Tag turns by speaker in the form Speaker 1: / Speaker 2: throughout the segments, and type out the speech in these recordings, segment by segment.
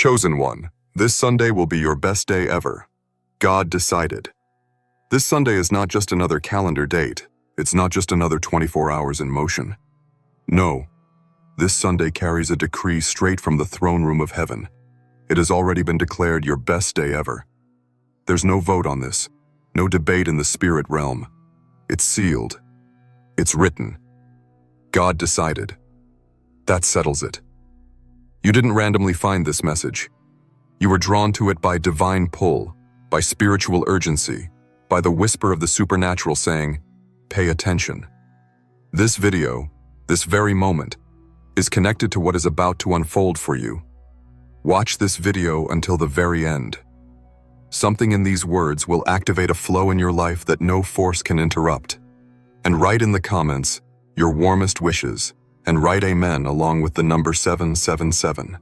Speaker 1: Chosen one, this Sunday will be your best day ever. God decided. This Sunday is not just another calendar date. It's not just another 24 hours in motion. No, this Sunday carries a decree straight from the throne room of heaven. It has already been declared your best day ever. There's no vote on this, no debate in the spirit realm. It's sealed. It's written. God decided. That settles it. You didn't randomly find this message. You were drawn to it by divine pull, by spiritual urgency, by the whisper of the supernatural saying, "Pay attention." This video, this very moment, is connected to what is about to unfold for you. Watch this video until the very end. Something in these words will activate a flow in your life that no force can interrupt. And write in the comments your warmest wishes, and write amen along with the number 777.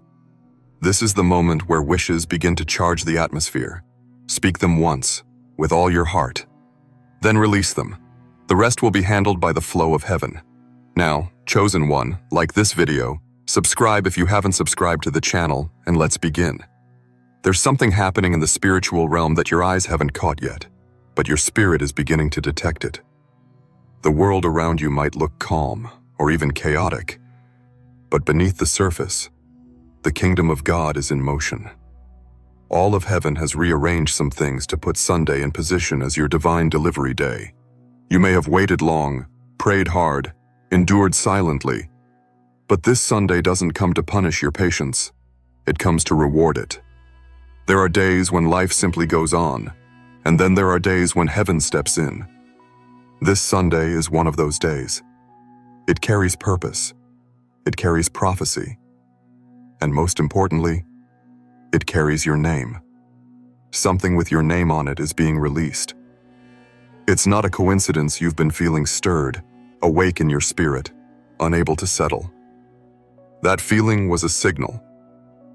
Speaker 1: This is the moment where wishes begin to charge the atmosphere. Speak them once, with all your heart. Then release them. The rest will be handled by the flow of heaven. Now, chosen one, like this video, subscribe if you haven't subscribed to the channel, and let's begin. There's something happening in the spiritual realm that your eyes haven't caught yet, but your spirit is beginning to detect it. The world around you might look calm, or even chaotic, but beneath the surface, the kingdom of God is in motion. All of heaven has rearranged some things to put Sunday in position as your divine delivery day. You may have waited long, prayed hard, endured silently, but this Sunday doesn't come to punish your patience. It comes to reward it. There are days when life simply goes on, and then there are days when heaven steps in. This Sunday is one of those days. It carries purpose. It carries prophecy. And most importantly, it carries your name. Something with your name on it is being released. It's not a coincidence you've been feeling stirred, awake in your spirit, unable to settle. That feeling was a signal.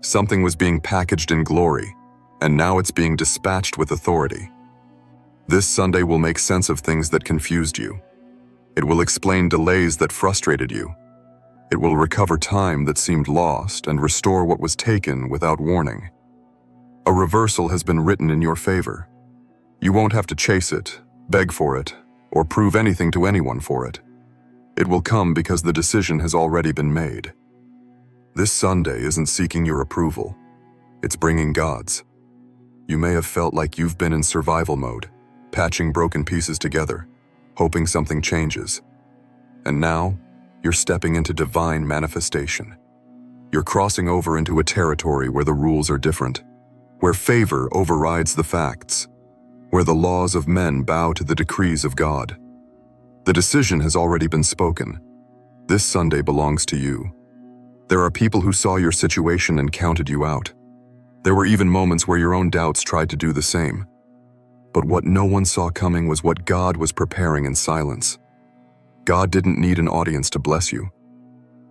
Speaker 1: Something was being packaged in glory, and now it's being dispatched with authority. This Sunday will make sense of things that confused you. It will explain delays that frustrated you. It will recover time that seemed lost and restore what was taken without warning. A reversal has been written in your favor. You won't have to chase it, beg for it, or prove anything to anyone for it. It will come because the decision has already been made. This Sunday isn't seeking your approval. It's bringing God's. You may have felt like you've been in survival mode, patching broken pieces together, hoping something changes. And now, you're stepping into divine manifestation. You're crossing over into a territory where the rules are different, where favor overrides the facts, where the laws of men bow to the decrees of God. The decision has already been spoken. This Sunday belongs to you. There are people who saw your situation and counted you out. There were even moments where your own doubts tried to do the same. But what no one saw coming was what God was preparing in silence. God didn't need an audience to bless you.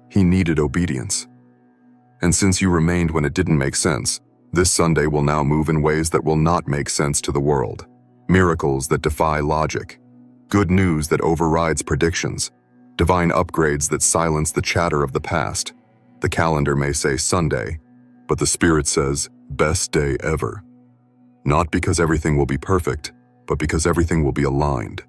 Speaker 1: He needed obedience. And since you remained when it didn't make sense, this Sunday will now move in ways that will not make sense to the world. Miracles that defy logic. Good news that overrides predictions. Divine upgrades that silence the chatter of the past. The calendar may say Sunday, but the Spirit says, best day ever. Not because everything will be perfect, but because everything will be aligned.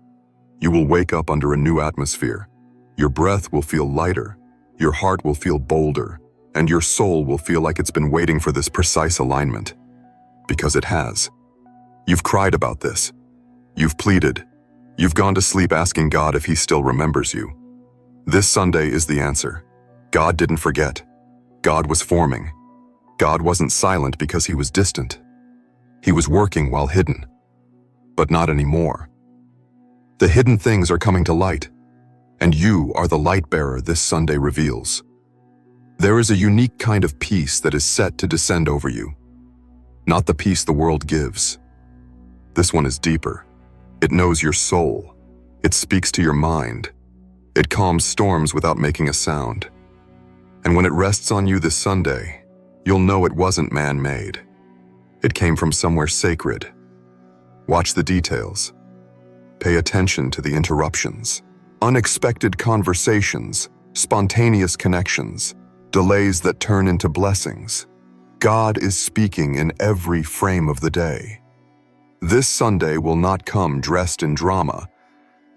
Speaker 1: You will wake up under a new atmosphere. Your breath will feel lighter, your heart will feel bolder, and your soul will feel like it's been waiting for this precise alignment. Because it has. You've cried about this. You've pleaded. You've gone to sleep asking God if He still remembers you. This Sunday is the answer. God didn't forget. God was forming. God wasn't silent because He was distant. He was working while hidden. But not anymore. The hidden things are coming to light, and you are the light bearer this Sunday reveals. There is a unique kind of peace that is set to descend over you. Not the peace the world gives. This one is deeper. It knows your soul. It speaks to your mind. It calms storms without making a sound. And when it rests on you this Sunday, you'll know it wasn't man-made. It came from somewhere sacred. Watch the details. Pay attention to the interruptions. Unexpected conversations, spontaneous connections, delays that turn into blessings. God is speaking in every frame of the day. This Sunday will not come dressed in drama.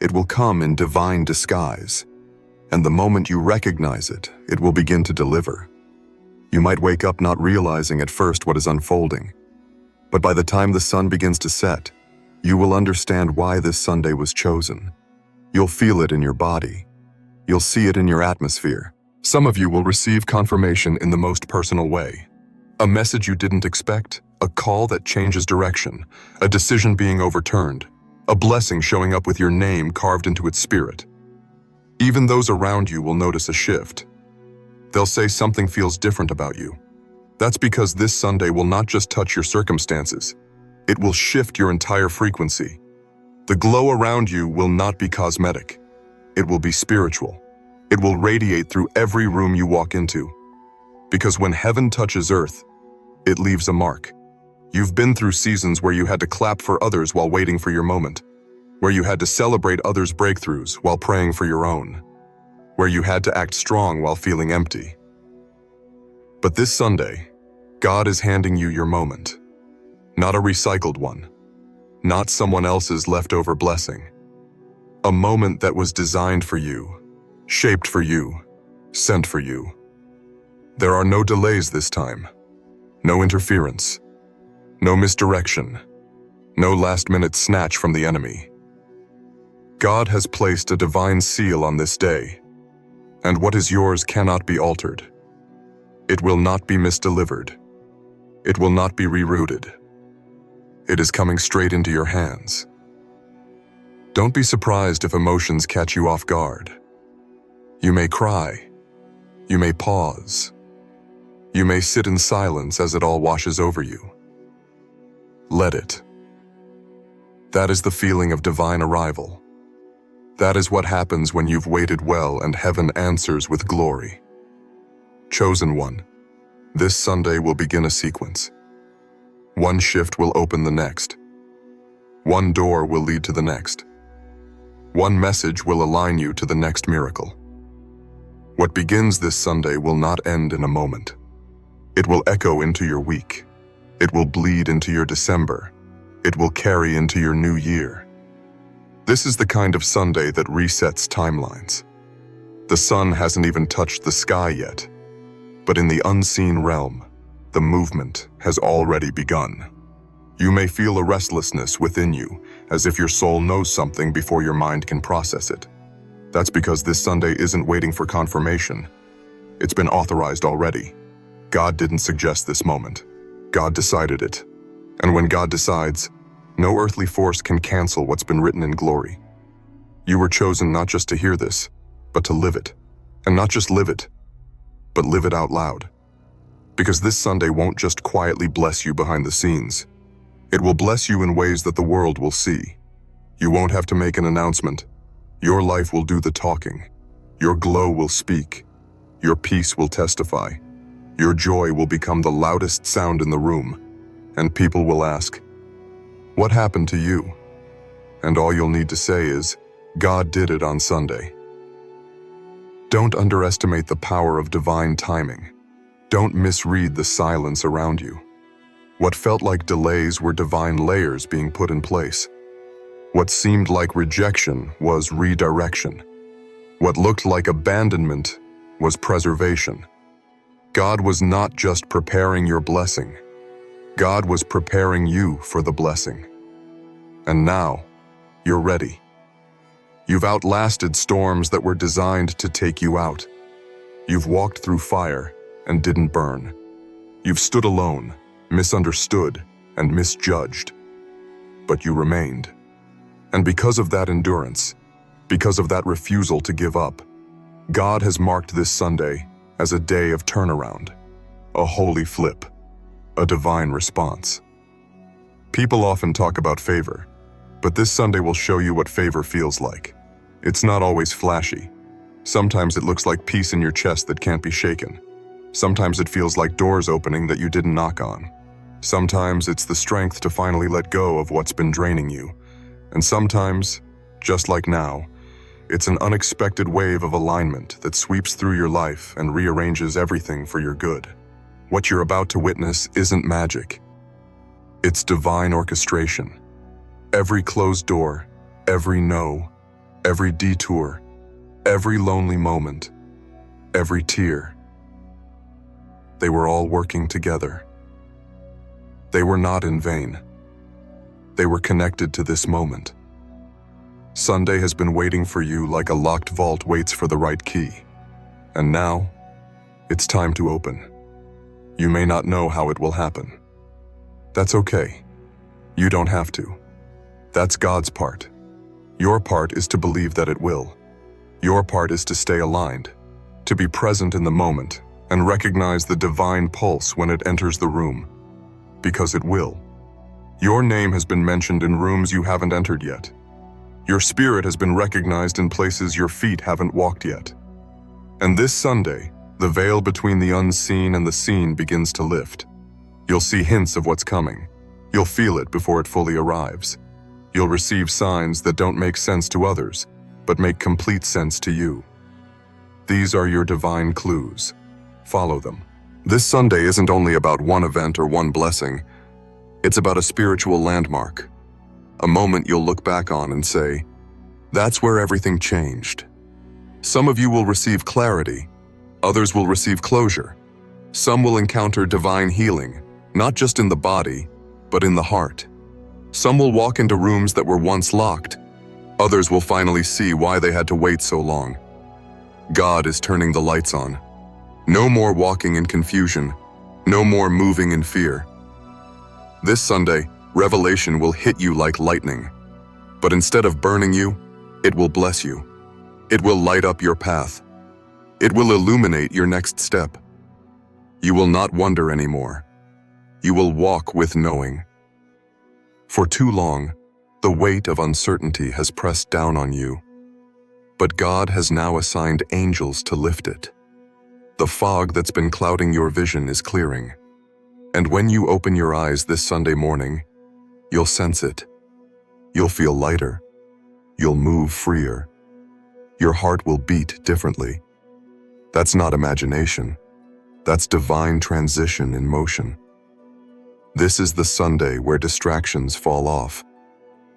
Speaker 1: It will come in divine disguise. And the moment you recognize it, it will begin to deliver. You might wake up not realizing at first what is unfolding. But by the time the sun begins to set, you will understand why this Sunday was chosen. You'll feel it in your body. You'll see it in your atmosphere. Some of you will receive confirmation in the most personal way. A message you didn't expect, a call that changes direction, a decision being overturned, a blessing showing up with your name carved into its spirit. Even those around you will notice a shift. They'll say something feels different about you. That's because this Sunday will not just touch your circumstances. It will shift your entire frequency. The glow around you will not be cosmetic. It will be spiritual. It will radiate through every room you walk into. Because when heaven touches earth, it leaves a mark. You've been through seasons where you had to clap for others while waiting for your moment, where you had to celebrate others' breakthroughs while praying for your own, where you had to act strong while feeling empty. But this Sunday, God is handing you your moment. Not a recycled one. Not someone else's leftover blessing. A moment that was designed for you, shaped for you, sent for you. There are no delays this time. No interference. No misdirection. No last-minute snatch from the enemy. God has placed a divine seal on this day, and what is yours cannot be altered. It will not be misdelivered. It will not be rerouted. It is coming straight into your hands. Don't be surprised if emotions catch you off guard. You may cry. You may pause. You may sit in silence as it all washes over you. Let it. That is the feeling of divine arrival. That is what happens when you've waited well and heaven answers with glory. Chosen one, this Sunday will begin a sequence. One shift will open the next. One door will lead to the next. One message will align you to the next miracle. What begins this Sunday will not end in a moment. It will echo into your week. It will bleed into your December. It will carry into your new year. This is the kind of Sunday that resets timelines. The sun hasn't even touched the sky yet, but in the unseen realm, the movement has already begun. You may feel a restlessness within you, as if your soul knows something before your mind can process it. That's because this Sunday isn't waiting for confirmation. It's been authorized already. God didn't suggest this moment. God decided it. And when God decides, no earthly force can cancel what's been written in glory. You were chosen not just to hear this, but to live it. And not just live it, but live it out loud. Because this Sunday won't just quietly bless you behind the scenes. It will bless you in ways that the world will see. You won't have to make an announcement. Your life will do the talking. Your glow will speak. Your peace will testify. Your joy will become the loudest sound in the room. And people will ask, "What happened to you?" And all you'll need to say is, "God did it on Sunday." Don't underestimate the power of divine timing. Don't misread the silence around you. What felt like delays were divine layers being put in place. What seemed like rejection was redirection. What looked like abandonment was preservation. God was not just preparing your blessing. God was preparing you for the blessing. And now, you're ready. You've outlasted storms that were designed to take you out. You've walked through fire and didn't burn. You've stood alone, misunderstood, and misjudged. But you remained. And because of that endurance, because of that refusal to give up, God has marked this Sunday as a day of turnaround, a holy flip, a divine response. People often talk about favor, but this Sunday will show you what favor feels like. It's not always flashy. Sometimes it looks like peace in your chest that can't be shaken. Sometimes it feels like doors opening that you didn't knock on. Sometimes it's the strength to finally let go of what's been draining you. And sometimes, just like now, it's an unexpected wave of alignment that sweeps through your life and rearranges everything for your good. What you're about to witness isn't magic. It's divine orchestration. Every closed door, every no, every detour, every lonely moment, every tear. They were all working together. They were not in vain. They were connected to this moment. Sunday has been waiting for you like a locked vault waits for the right key. And now, it's time to open. You may not know how it will happen. That's okay. You don't have to. That's God's part. Your part is to believe that it will. Your part is to stay aligned, to be present in the moment, and recognize the divine pulse when it enters the room. Because it will. Your name has been mentioned in rooms you haven't entered yet. Your spirit has been recognized in places your feet haven't walked yet. And this Sunday, the veil between the unseen and the seen begins to lift. You'll see hints of what's coming. You'll feel it before it fully arrives. You'll receive signs that don't make sense to others, but make complete sense to you. These are your divine clues. Follow them. This Sunday isn't only about one event or one blessing. It's about a spiritual landmark. A moment you'll look back on and say, that's where everything changed. Some of you will receive clarity. Others will receive closure. Some will encounter divine healing, not just in the body, but in the heart. Some will walk into rooms that were once locked. Others will finally see why they had to wait so long. God is turning the lights on. No more walking in confusion. No more moving in fear. This Sunday, revelation will hit you like lightning. But instead of burning you, it will bless you. It will light up your path. It will illuminate your next step. You will not wonder anymore. You will walk with knowing. For too long, the weight of uncertainty has pressed down on you. But God has now assigned angels to lift it. The fog that's been clouding your vision is clearing. And when you open your eyes this Sunday morning, you'll sense it. You'll feel lighter. You'll move freer. Your heart will beat differently. That's not imagination. That's divine transition in motion. This is the Sunday where distractions fall off,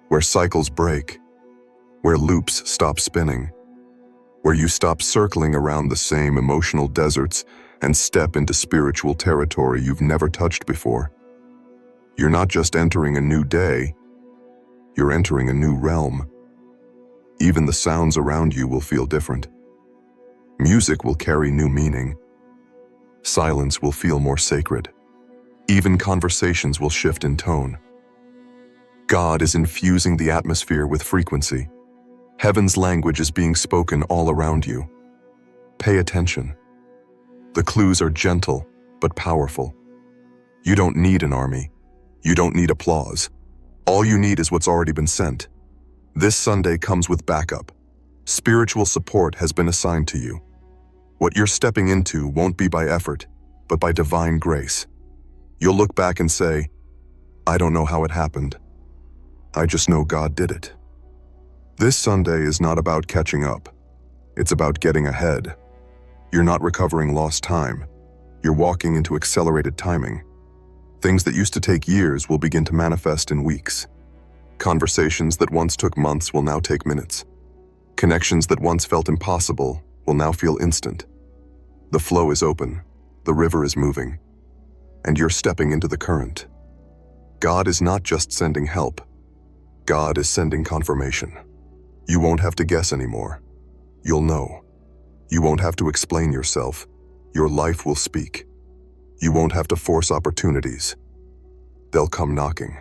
Speaker 1: where cycles break, where loops stop spinning, where you stop circling around the same emotional deserts and step into spiritual territory you've never touched before. You're not just entering a new day, you're entering a new realm. Even the sounds around you will feel different. Music will carry new meaning. Silence will feel more sacred. Even conversations will shift in tone. God is infusing the atmosphere with frequency. Heaven's language is being spoken all around you. Pay attention. The clues are gentle, but powerful. You don't need an army. You don't need applause. All you need is what's already been sent. This Sunday comes with backup. Spiritual support has been assigned to you. What you're stepping into won't be by effort, but by divine grace. You'll look back and say, I don't know how it happened. I just know God did it. This Sunday is not about catching up. It's about getting ahead. You're not recovering lost time. You're walking into accelerated timing. Things that used to take years will begin to manifest in weeks. Conversations that once took months will now take minutes. Connections that once felt impossible will now feel instant. The flow is open. The river is moving. And you're stepping into the current. God is not just sending help. God is sending confirmation. You won't have to guess anymore. You'll know. You won't have to explain yourself. Your life will speak. You won't have to force opportunities. They'll come knocking.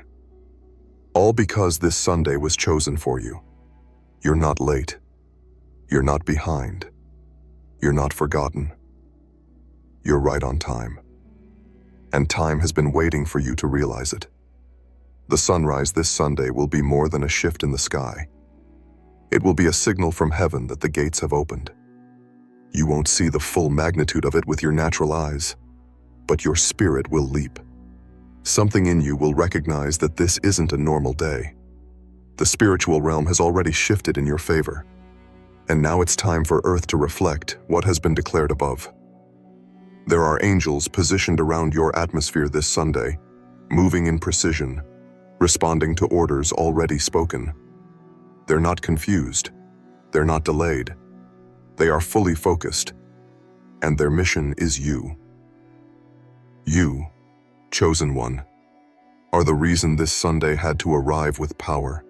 Speaker 1: All because this Sunday was chosen for you. You're not late. You're not behind. You're not forgotten. You're right on time. And time has been waiting for you to realize it. The sunrise this Sunday will be more than a shift in the sky. It will be a signal from heaven that the gates have opened. You won't see the full magnitude of it with your natural eyes, but your spirit will leap. Something in you will recognize that this isn't a normal day. The spiritual realm has already shifted in your favor, and now it's time for Earth to reflect what has been declared above. There are angels positioned around your atmosphere this Sunday, moving in precision, responding to orders already spoken. They're not confused. They're not delayed. They are fully focused, and their mission is you. You, chosen one, are the reason this Sunday had to arrive with power.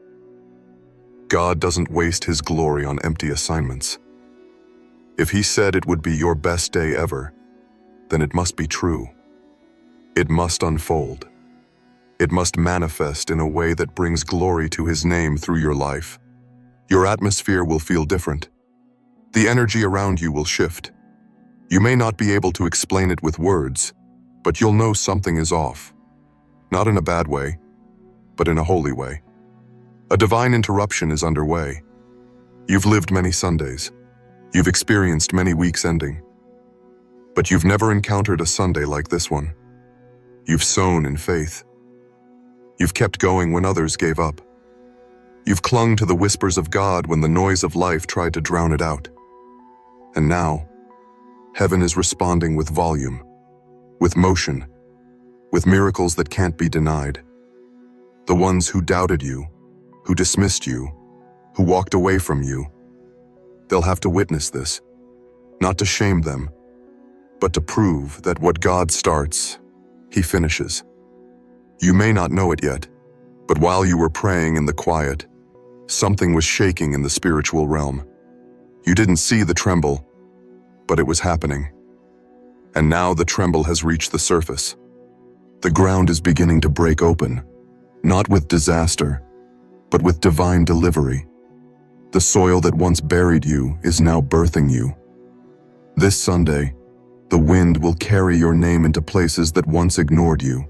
Speaker 1: God doesn't waste his glory on empty assignments. If he said it would be your best day ever, then it must be true. It must unfold. It must manifest in a way that brings glory to his name through your life. Your atmosphere will feel different. The energy around you will shift. You may not be able to explain it with words, but you'll know something is off. Not in a bad way, but in a holy way. A divine interruption is underway. You've lived many Sundays. You've experienced many weeks ending. But you've never encountered a Sunday like this one. You've sown in faith. You've kept going when others gave up. You've clung to the whispers of God when the noise of life tried to drown it out. And now, heaven is responding with volume, with motion, with miracles that can't be denied. The ones who doubted you, who dismissed you, who walked away from you, they'll have to witness this, not to shame them, but to prove that what God starts, he finishes. You may not know it yet, but while you were praying in the quiet, something was shaking in the spiritual realm. You didn't see the tremble, but it was happening. And now the tremble has reached the surface. The ground is beginning to break open, not with disaster, but with divine delivery. The soil that once buried you is now birthing you. This Sunday, the wind will carry your name into places that once ignored you.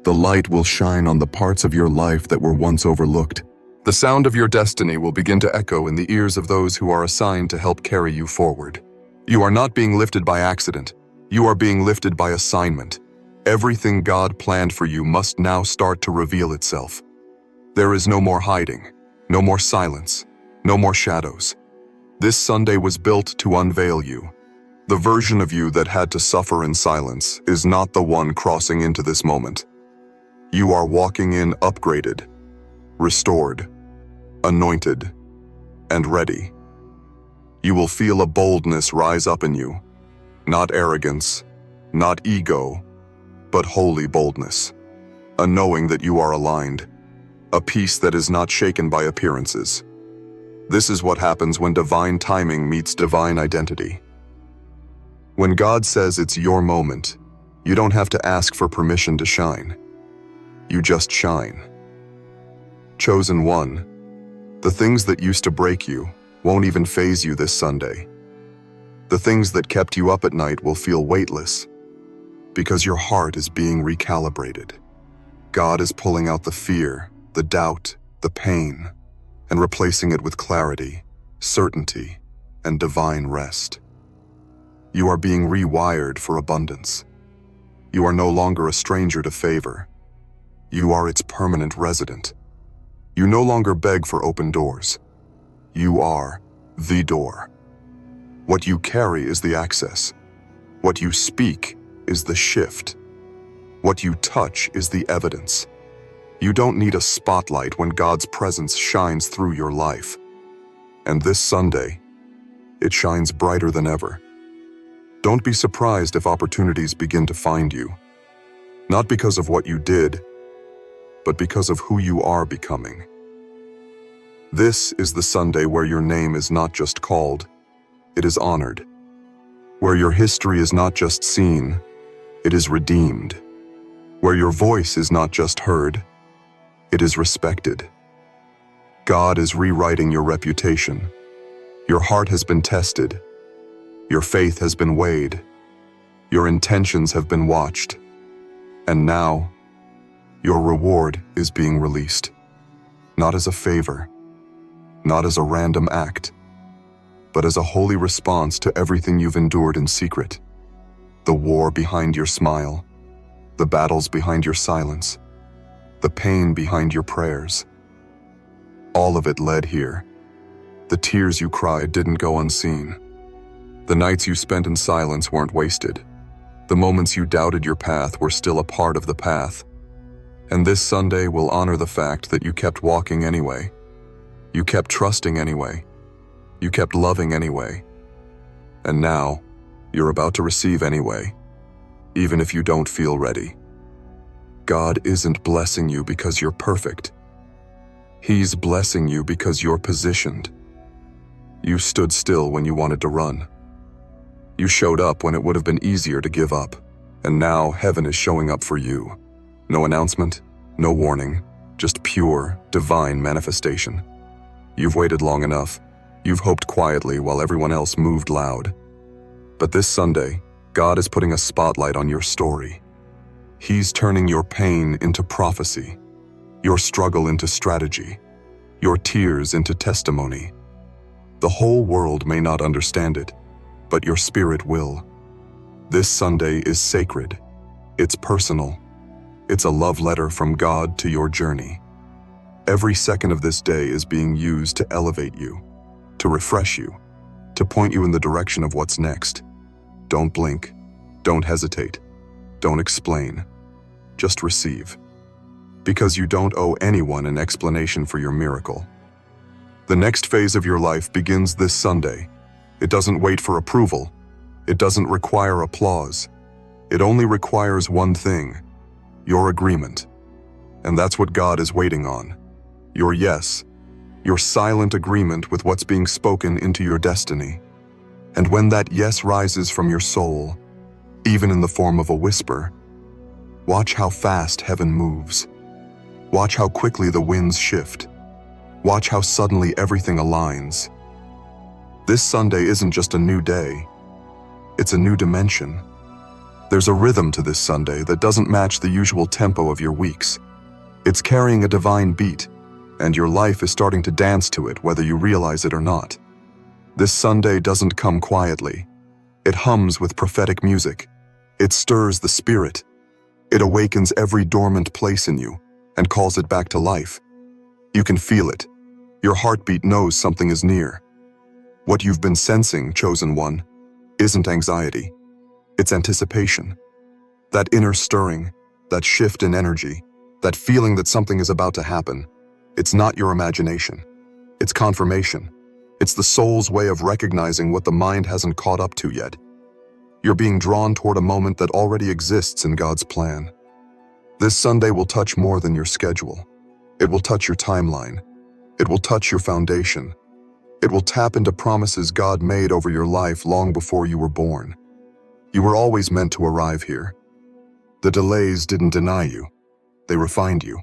Speaker 1: The light will shine on the parts of your life that were once overlooked. The sound of your destiny will begin to echo in the ears of those who are assigned to help carry you forward. You are not being lifted by accident. You are being lifted by assignment. Everything God planned for you must now start to reveal itself. There is no more hiding, no more silence, no more shadows. This Sunday was built to unveil you. The version of you that had to suffer in silence is not the one crossing into this moment. You are walking in upgraded, restored, anointed, and ready. You will feel a boldness rise up in you, not arrogance, not ego, but holy boldness, a knowing that you are aligned, a peace that is not shaken by appearances. This is what happens when divine timing meets divine identity. When God says it's your moment, you don't have to ask for permission to shine. You just shine. Chosen one, the things that used to break you won't even faze you this Sunday. The things that kept you up at night will feel weightless because your heart is being recalibrated. God is pulling out the fear, the doubt, the pain, and replacing it with clarity, certainty, and divine rest. You are being rewired for abundance. You are no longer a stranger to favor. You are its permanent resident. You no longer beg for open doors. You are the door. What you carry is the access. What you speak is the shift. What you touch is the evidence. You don't need a spotlight when God's presence shines through your life. And this Sunday, it shines brighter than ever. Don't be surprised if opportunities begin to find you. Not because of what you did, but because of who you are becoming. This is the Sunday where your name is not just called, it is honored. Where your history is not just seen, it is redeemed. Where your voice is not just heard, it is respected. God is rewriting your reputation. Your heart has been tested. Your faith has been weighed. Your intentions have been watched. And now, your reward is being released. Not as a favor, not as a random act, but as a holy response to everything you've endured in secret. The war behind your smile, the battles behind your silence, the pain behind your prayers. All of it led here. The tears you cried didn't go unseen. The nights you spent in silence weren't wasted. The moments you doubted your path were still a part of the path. And this Sunday will honor the fact that you kept walking anyway. You kept trusting anyway. You kept loving anyway. And now, you're about to receive anyway, even if you don't feel ready. God isn't blessing you because you're perfect. He's blessing you because you're positioned. You stood still when you wanted to run. You showed up when it would have been easier to give up. And now heaven is showing up for you. No announcement, no warning, just pure, divine manifestation. You've waited long enough. You've hoped quietly while everyone else moved loud. But this Sunday, God is putting a spotlight on your story. He's turning your pain into prophecy, your struggle into strategy, your tears into testimony. The whole world may not understand it, but your spirit will. This Sunday is sacred. It's personal. It's a love letter from God to your journey. Every second of this day is being used to elevate you, to refresh you, to point you in the direction of what's next. Don't blink. Don't hesitate. Don't explain. Just receive. Because you don't owe anyone an explanation for your miracle. The next phase of your life begins this Sunday. It doesn't wait for approval. It doesn't require applause. It only requires one thing: your agreement. And that's what God is waiting on. Your yes. Your silent agreement with what's being spoken into your destiny. And when that yes rises from your soul, even in the form of a whisper, watch how fast heaven moves. Watch how quickly the winds shift. Watch how suddenly everything aligns. This Sunday isn't just a new day. It's a new dimension. There's a rhythm to this Sunday that doesn't match the usual tempo of your weeks. It's carrying a divine beat, and your life is starting to dance to it whether you realize it or not. This Sunday doesn't come quietly. It hums with prophetic music. It stirs the spirit. It awakens every dormant place in you and calls it back to life. You can feel it. Your heartbeat knows something is near. What you've been sensing, chosen one, isn't anxiety. It's anticipation. That inner stirring, that shift in energy, that feeling that something is about to happen. It's not your imagination. It's confirmation. It's the soul's way of recognizing what the mind hasn't caught up to yet. You're being drawn toward a moment that already exists in God's plan. This Sunday will touch more than your schedule. It will touch your timeline. It will touch your foundation. It will tap into promises God made over your life long before you were born. You were always meant to arrive here. The delays didn't deny you. They refined you.